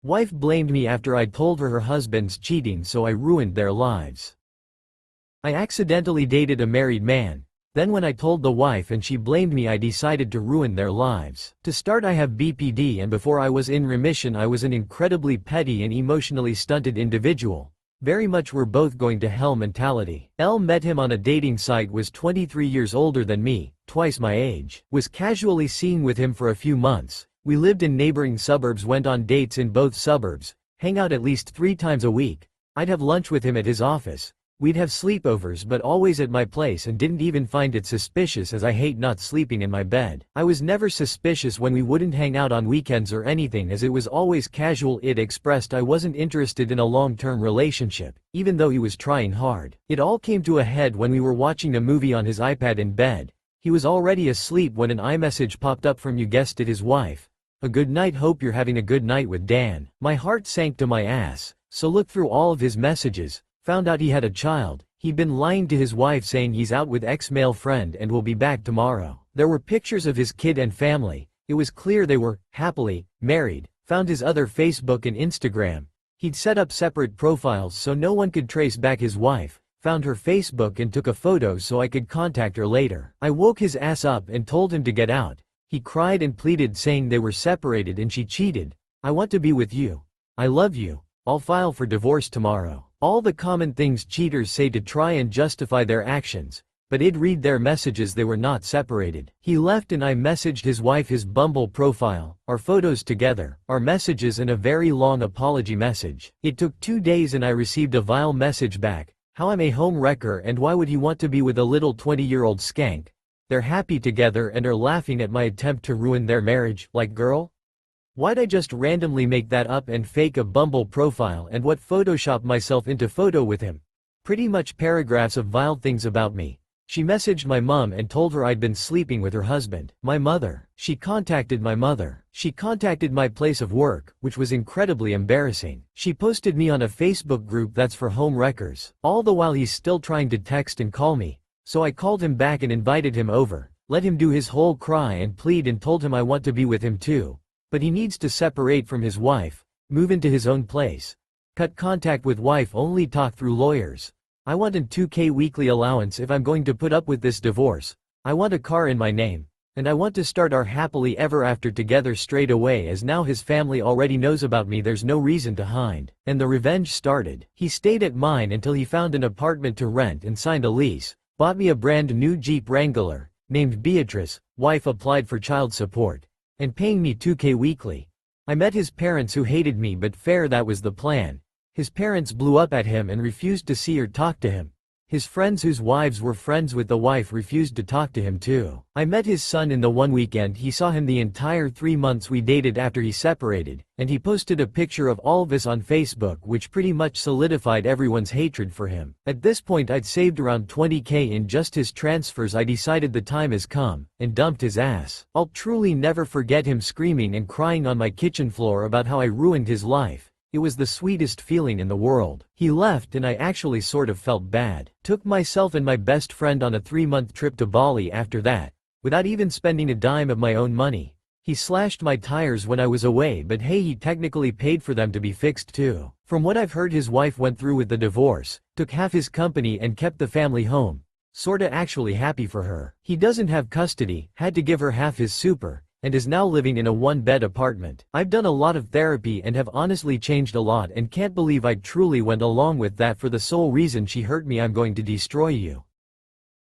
Wife blamed me after I told her husband's cheating, so I ruined their lives. I accidentally dated a married man. Then when I told the wife and she blamed me, I decided to ruin their lives. To start, I have BPD, and before I was in remission I was an incredibly petty and emotionally stunted individual. Very much we're both going to hell mentality. L met him on a dating site, was 23 years older than me, twice my age. Was casually seeing with him for a few months. We lived in neighboring suburbs, went on dates in both suburbs, hang out at least 3 times a week. I'd have lunch with him at his office. We'd have sleepovers, but always at my place, and didn't even find it suspicious as I hate not sleeping in my bed. I was never suspicious when we wouldn't hang out on weekends or anything, as it was always casual. It expressed I wasn't interested in a long-term relationship, even though he was trying hard. It all came to a head when we were watching a movie on his iPad in bed. He was already asleep when an iMessage popped up from, you guessed it, his wife. A good night, hope you're having a good night with Dan. My heart sank to my ass. So looked through all of his messages. Found out he had a child. He'd been lying to his wife, saying he's out with ex-male friend and will be back tomorrow. There were pictures of his kid and family. It was clear they were happily married. Found his other Facebook and Instagram. He'd set up separate profiles so no one could trace back his wife. Found her Facebook and took a photo so I could contact her later. I woke his ass up and told him to get out. He cried and pleaded, saying they were separated and she cheated. I want to be with you. I love you. I'll file for divorce tomorrow. All the common things cheaters say to try and justify their actions, but I'd read their messages, they were not separated. He left and I messaged his wife his Bumble profile, our photos together, our messages, and a very long apology message. It took 2 days and I received a vile message back. How I'm a home wrecker and why would he want to be with a little 20-year-old skank? They're happy together and are laughing at my attempt to ruin their marriage. Like, girl? Why'd I just randomly make that up and fake a Bumble profile, and what Photoshop myself into photo with him? Pretty much paragraphs of vile things about me. She messaged my mom and told her I'd been sleeping with her husband. My mother. She contacted my mother. She contacted my place of work, which was incredibly embarrassing. She posted me on a Facebook group that's for home wreckers. All the while he's still trying to text and call me. So I called him back and invited him over. Let him do his whole cry and plead and told him I want to be with him too. But he needs to separate from his wife, move into his own place. Cut contact with wife, only talk through lawyers. I want a $2,000 weekly allowance if I'm going to put up with this divorce. I want a car in my name. And I want to start our happily ever after together straight away, as now his family already knows about me, there's no reason to hide. And the revenge started. He stayed at mine until he found an apartment to rent and signed a lease. Bought me a brand new Jeep Wrangler, named Beatrice. Wife applied for child support. And paying me $2,000 weekly. I met his parents, who hated me, but fair, that was the plan. His parents blew up at him and refused to see or talk to him. His friends, whose wives were friends with the wife, refused to talk to him too. I met his son in the one weekend he saw him the entire 3 months we dated after he separated, and he posted a picture of all of us on Facebook, which pretty much solidified everyone's hatred for him. At this point I'd saved around $20,000 in just his transfers. I decided the time has come, and dumped his ass. I'll truly never forget him screaming and crying on my kitchen floor about how I ruined his life. It was the sweetest feeling in the world. He left and I actually sort of felt bad. Took myself and my best friend on a 3-month trip to Bali after that, without even spending a dime of my own money. He slashed my tires when I was away, but hey, he technically paid for them to be fixed too. From what I've heard, his wife went through with the divorce, took half his company and kept the family home. Sorta actually happy for her. He doesn't have custody, had to give her half his super, and is now living in a 1-bed apartment. I've done a lot of therapy and have honestly changed a lot, and can't believe I truly went along with that for the sole reason she hurt me. I'm going to destroy you.